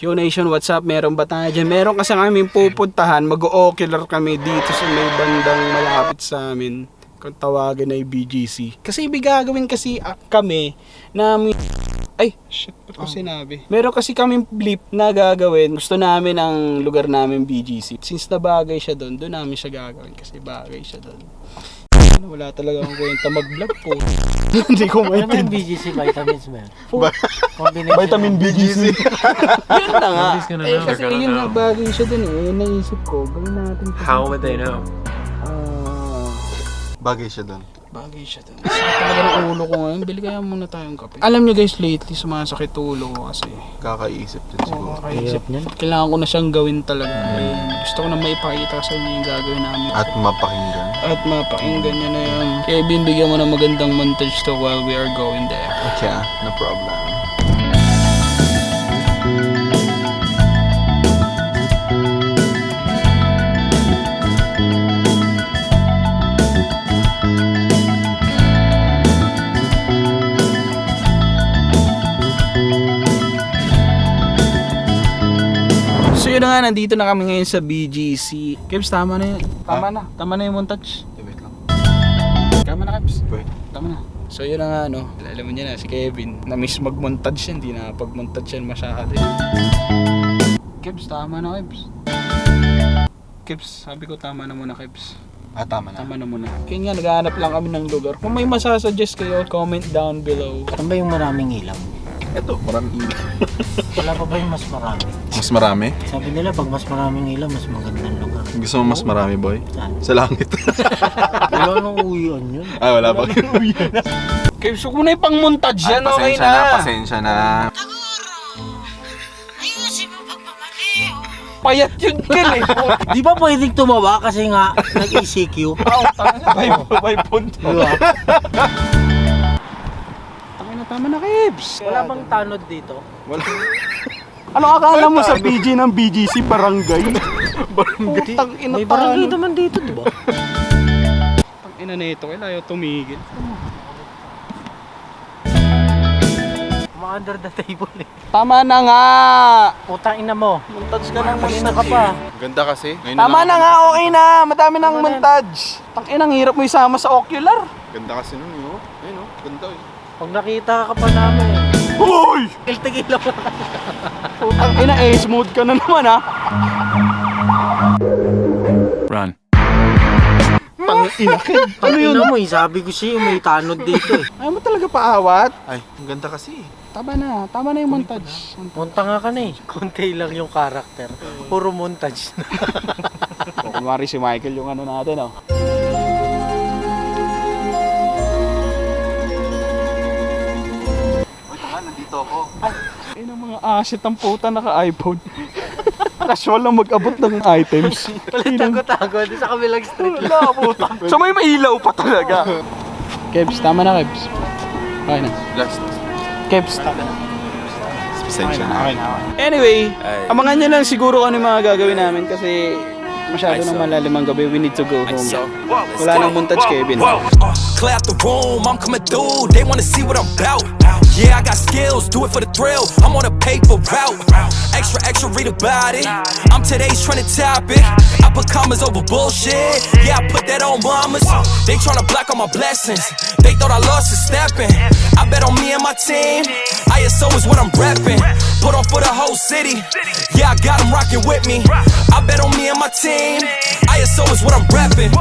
Yo Nation, what's up? Meron ba tayo dyan? Meron kasi kami pupuntahan, mag-o-ocular kami dito sa may bandang malapit sa amin. Kung tawagin ay BGC. Kasi ibig gagawin kasi kami na ay, shit, ba't ko sinabi? Meron kasi kaming blip na gagawin. Gusto namin ang lugar namin BGC. Since nabagay siya doon namin siya gagawin kasi bagay siya doon. Wala talaga akong kwenta mag-vlog po. Hindi ko maintindihan. Ano yung BGC vitamins mo? Vitamin BGC. Yun na nga. Know. Kasi yun na bagay siya dun eh. Naisip ko, gawin natin. How would they know? Bagay siya doon. Bagay siya dun. Sakit talaga ng ulo ko ngayon. Bili kaya muna tayong kape. Alam nyo guys, lately sumasakit ulo ko kasi. Kakaisip din siguro. Kakaisip niyan. Kailangan ko na siyang gawin talaga. Gusto ko na maipakita sa inyo yung gagawin namin. At mapakinggan. At mapakinggan nyo na yan. Kaya binibigyan mo ng magandang montage to while we are going there. Okay, no problem. So yun na nga, nandito na kami ngayon sa BGC. Kebs, tama na yun. Tama na yung montage. Wait lang. Tama na, Kebs. Wait. Tama na. So yun na nga, no. Alam mo niya na, si Kevin. Na-miss mag-montage yan. Hindi na pag-montage yan masyado. Kebs, tama na, Kebs. Kebs, sabi ko tama na muna, Kebs. Tama na. Tama na muna. Kaya nga, naghahanap lang kami ng lugar. Kung may masasuggest kayo, comment down below. Saan ba yung maraming ilaw? Ito, maraming ilaw. Wala pa ba yung mas marami? Mas marami? Sabi nila pag mas maraming ilaw, mas magandang lugar. Gusto mo mas marami, boy? Saan? Sa langit. Wala nang uwian yun. Wala pa. Kebs, huwag mo na yung pang-montage yan, okay na. Pasensya na. Payat yun kan eh. Di ba pwedeng tumawa kasi nga nag-ECQ? May punto. Diba? Tama na, Kebs. Wala bang tanod dito? Wala. Ano akala mo sa PG ng BGC barangay? Putang ina May barangay naman dito, di ba? Putang ina na ito, kailangan ayaw tumigil. Under the table eh. Tama na nga! Putang ina mo. Montage ka ng Kanina ka pa. Ganda kasi. Ngayon Tama na nga, okay na. Madami ng Tama na. montage. Tang inang hirap mo isama sa ocular. Ganda kasi nun, yun. Ayun, ganda eh. Pag nakita ka pa namin. Hoy! Tigil-tigil mo. Putang ina, smooth ka na naman ha. Run. Tang ina ka. Ano yun? Mo, sabi ko sa'yo may tanod dito eh. Ayaw mo talaga paawat. Ay, ang ganda kasi eh. Tama na yung montage. Munta nga ka na eh. Konti lang yung karakter. Puro montage na. O, kunwari si Michael yung ano natin oh. Nandito ako. Ay, ng mga asset ang puta naka-iPhone. Casual lang mag-abot ng items. Tago-tago. Di sa kabilang street lang. Wala, puta. So may mailaw pa talaga. Kebs, tama na, Kebs. Okay na. Last. Kebs, tama na. Pasensya na. Anyway, abangan nyo lang siguro ano yung mga gagawin namin kasi masyado nang malalim ang gabi. We need to go home. Wala nang montage, Kevin. Clear out the room, I'm coming through. They wanna see what I'm about. Yeah, I got skills, do it for the thrill. I'm on a paper route. Extra, read about it. I'm today's trending topic. I put commas over bullshit. Yeah, I put that on mamas. They tryna block all my blessings. They thought I lost a stepping. I bet on me and my team. ISO is what I'm repping. Put on for the whole city. Yeah, I got them rocking with me. I bet on me and my team. ISO is what I'm repping.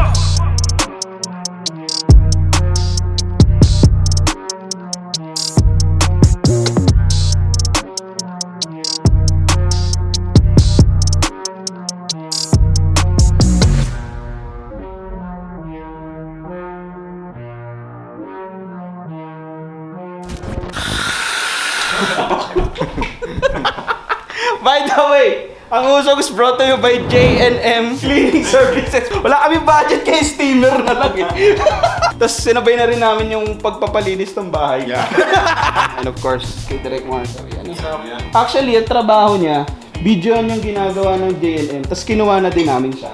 By the way, ang usog is brought to you by J&M Cleaning Services. Wala kami budget kay steamer na lang eh. Tapos sinabay na rin namin yung pagpapalinis ng bahay. Yeah. And of course, kay Direk Marcel. Actually, yung trabaho niya, video yung ginagawa ng J&M. Tapos kinuha na din namin siya.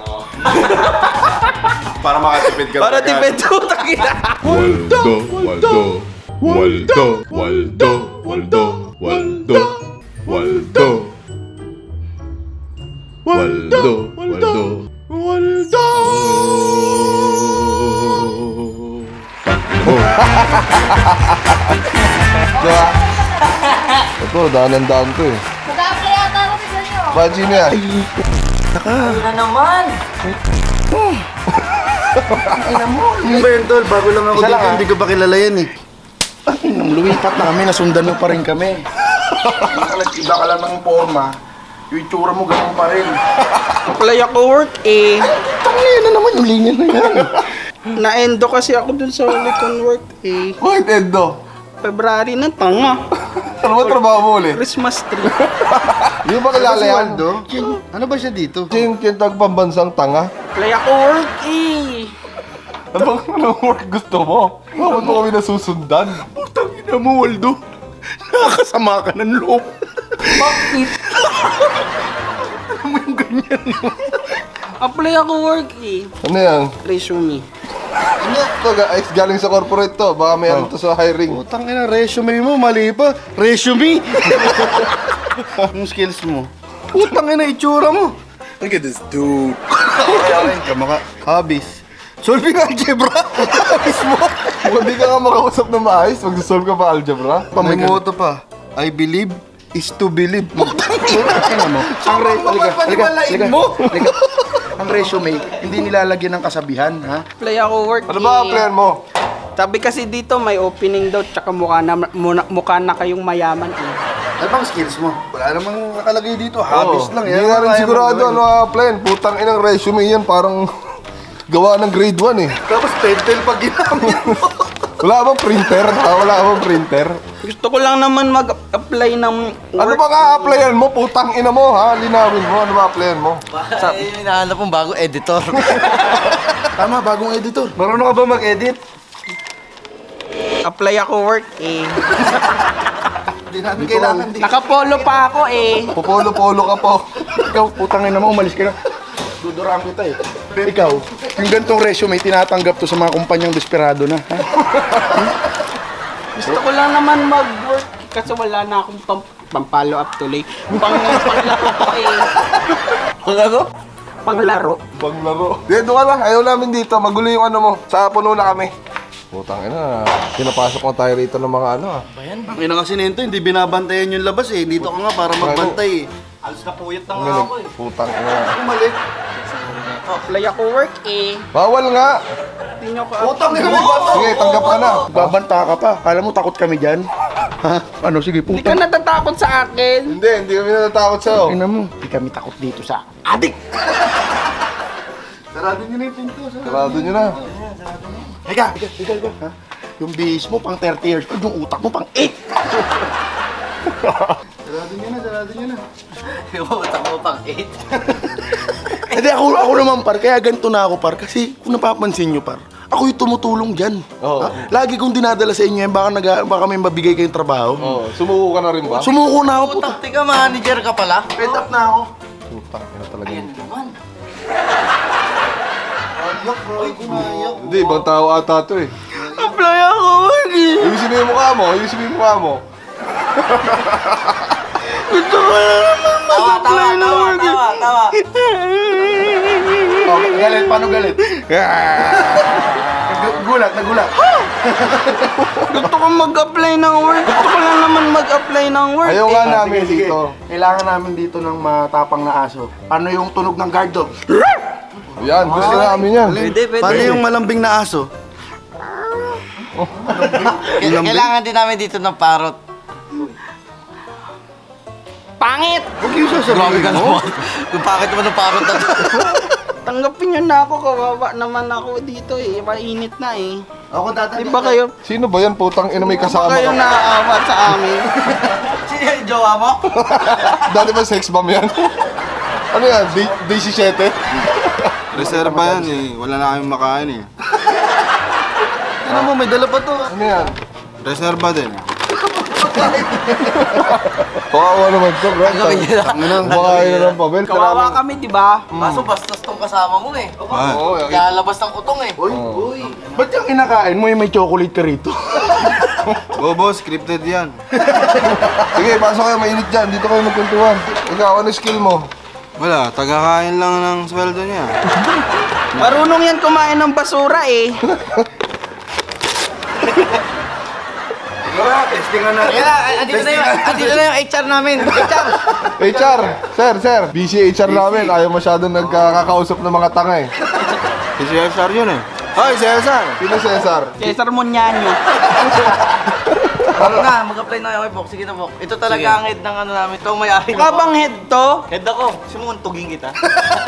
Para makatipid ka. Para tipid to, takina. Waldo, Waldo, Waldo, Waldo, Waldo, Waldo, Waldo. Waldo. Waldo. Waldo! Diba? Ito, daan to eh. Mag-apply yata ako sa inyo. Bakit sino yan? Yung ba yun, Tol? Bago lang ako dito, hindi ko pa kilala yan eh. Nung lumipat na kami, nasundan mo pa rin kami. Iba ka lang ng forma, yung itsura mo ganun pa rin. Apply ako work eh. Tangina na naman yung linya na yan. Na-endo kasi ako dun sa Licon work eh. Bakit Endo? February na tanga. Ano ba trabaho mo ulit? Christmas tree. Hindi mo ba kilala Si yan? Waldo? Ano ba siya dito? Yung kintag pambansang tanga? Apply ako work eh. Anong work gusto mo? Bakit mo kami nasusundan? Putang ina mo, Waldo. Nakakasama ka ng loob. Bakit? Ano mo yung ganyan? Apply ako work eh. Ano yan? Resume. Ano to? Guys, galing sa corporate to. Baka may ano to sa hiring. Putang ina, resume mo, mali pa. Resume! Yung skills mo. Putang ina, itsura mo. Look at this dude. Okay. Kamaka. Hobbies. Solving algebra. Hobbies mo. Kung hindi ka nga makausap na maayos, mag-solve ka pa algebra. May moto pa. I believe is to believe. Putang ina mo. Ang resume mo. Ang resume, hindi nilalagyan ng kasabihan, ha? Apply ako work Ano ba ang plan mo? Sabi kasi dito may opening daw tsaka mukha na kayong mayaman eh. Ano bang skills mo? Wala namang nakalagay dito. Hobbies lang yan. Hindi nga rin Kaya mo sigurado gawin. ano ang plan. Putang inang resume yan. Parang gawa ng grade 1 eh. Tapos pentel pag ginamit mo. Wala bang printer? Wala bang printer? Gusto ko lang naman mag-apply ng Ano work. ba ka-applyan mo? Putang ina mo ha? Linawin mo. Ano ba applyan mo? Hinahanap mong bagong editor. Tama, bagong editor. Marunong ka ba mag-edit? Apply ako work eh. Hindi namin kailangan dito. Nakapolo pa ako eh. Popolo-polo ka po. Ikaw, putang ina mo, umalis ka na. Duduraan kita eh. Ikaw, yung gantong resume, tinatanggap to sa mga kumpanyang desperado na. Ha? Gusto ko lang naman mag-work kasi wala na akong pang-follow up tuloy. Panglaro ko eh. Ano? Panglaro. Paglaro. Di, doon ka lang. Ayaw namin dito. Magulo yung ano mo. Sa puno na kami. Putang ina. Pinapasok na tayo rito ng mga ano ah. Ang ina kasi nito, hindi binabantayan yung labas eh. Dito ka nga para magbantay eh. Putang ina. Umalik. Apply ako work eh. Bawal nga. Hindi nyo ko Putang ina mo! Sige, tanggap ka na. Babanta ka pa. Kala mo takot kami dyan? Ha? Ano? Sige, Hindi ka putang. natatakot sa akin. Hindi kami natatakot sa'yo. Ina mo, hindi kami takot dito sa adik. Sarado nyo na yung pinto. Sarado nyo na. Higa. Ha? Yung bihis mo pang 30 years old, yung utak mo pang 8. Sarado nyo na. Yung utak mo pang 8. Hindi, ako naman par, kaya ganito na ako par. Kasi kung napapansin nyo par, ako yung tumutulong dyan. Oo. Ha? Lagi kong dinadala sa inyo yan, baka may mabigay kayong trabaho. Oh, sumuko ka na rin ba? Sumuko na ako, puta. Tika, manager ka pala. Fed up na ako. Putang ina talaga. Naman. Hindi, ibang tao ata to eh. Apply ako work eh. Ayusin mo yung mukha mo. Ayusin mo yung mukha mo. Gusto ko lang naman mag-apply ng work eh. Tawa. Oh, galit, paano galit? Nagulat. Gusto ko mag-apply ng work. Gusto ko lang naman mag-apply ng work Ayaw eh. nga namin dito. Kailangan namin dito ng matapang na aso. Paano yung tunog ng guard dog? Yan, gusto namin yan. Pwede. Paano yung malambing na aso? Kailangan din namin dito ng parot. Pangit! Huwag yung sasabihin mo. Kung bakit naman ng parot na to. Tanggapin nyo na ako. Kawawa naman ako dito eh. Mainit na eh. Ako dati. Di ba kayo? Sino ba yan? Putang ina may Di ba kasama kayo ka. naaawa sa amin? Sino yung jowa mo? Dati ba sex bomb yan? Ano yan? Day 17? Reserva yan eh. Wala na kami makain eh. Ano mo, may dala pa to. Ano yan? Reserva din. Kawawa naman to, bro. Kumakain na ng pabel. Kawawa kami, di ba? Kaso bastos tong kasama mo eh. Oo, Lalabas ng utong eh. Uy. Ba't yung inakain mo yung may chocolate ka rito? Bobo, scripted yan. Sige, pasok kayo. Mainit dyan. Dito kayo magkuntuhan. Ikaw, ano skill mo? Wala, tagakain lang ng sweldo niya. Marunong yan kumain ng basura eh. Andito na yung HR namin. HR, sir, busy HR namin. Ayaw masyadong nagkakausap ng mga tanga eh. Si Cesar yun eh. Hoy, Cesar! Sino Cesar? Cesar Monyanyo. Ano na, mag-apply na kayo, Bok. Sige na, Bok. Ito talaga ang head ng ano namin. Ito ang may-ari. Mukha bang head to? Head ako. Gusto mo untugin kita?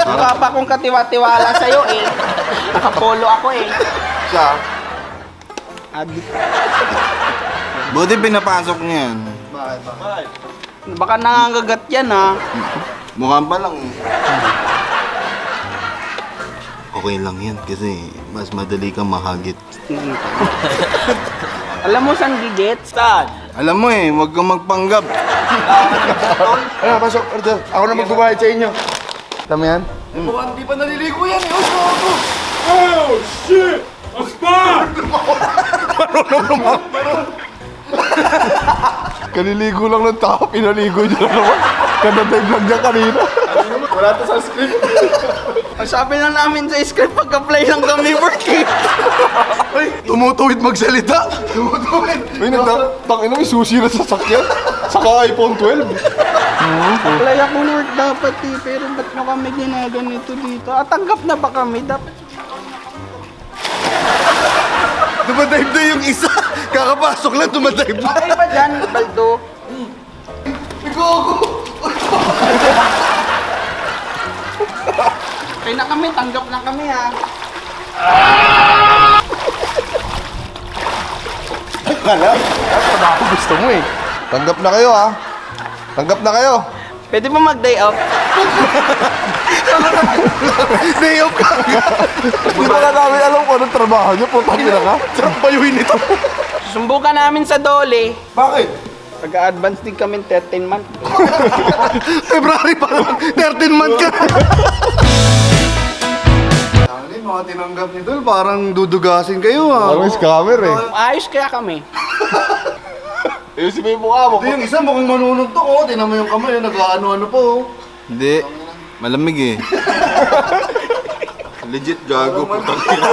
Mukha pa akong katiwa-tiwala sa'yo eh. Nakapolo ako eh. Siya. Adik. Buti pinapasok niya yan. Baka nangangagat yan ha. Mukhang pa lang eh. Okay lang yan kasi mas madali kang mahagit. Alam mo saan gigit? Saan? Alam mo eh, huwag kang magpanggap. Ano, pasok. Order. Ako na magbubayad sa inyo. Alam mo yan? Mukhang di pa naliligo yan eh. Kaliligo lang ng tao, pinaligo niya lang naman. Kada-dive lang niya kanina. Wala to sa script. Ang sabi lang namin sa script, pag-apply lang kami work eh. Tumutuwid magsalita. Tumutuwid. Uy, tangina may susi na sa sakyan. Saka iPhone 12. Apply ako work dapat eh, pero ba't nyo kami ginaganito dito? Tanggap na ba kami? Dapat Dumadive na yung isa. Kakapasok lang, dumadive na. okay ba dyan, Baldo? Okay na kami, tanggap na kami ha. Trabaho gusto mo eh. Tanggap na kayo ha. Tanggap na kayo. Pwede ba mag-day off? Day off ka. Di ba na namin alam kung anong trabaho niyo? Putang ina ka. Sarap bayuin ito. Susubukan namin sa Dole. Bakit? Pag-advance din kami 13 months. February pa lang. 13 month ka. Ang mga tinanggap ni Dol, parang dudugasin kayo ah. Parang scammer eh. Ayos kaya kami. Ayusin mo yung mukha mo. Ito yung isa mukhang manununtok oh. Tinan mo yung kamay, nag-ano-ano po oh. Hindi, malamig eh. Legit gago. Putang ina.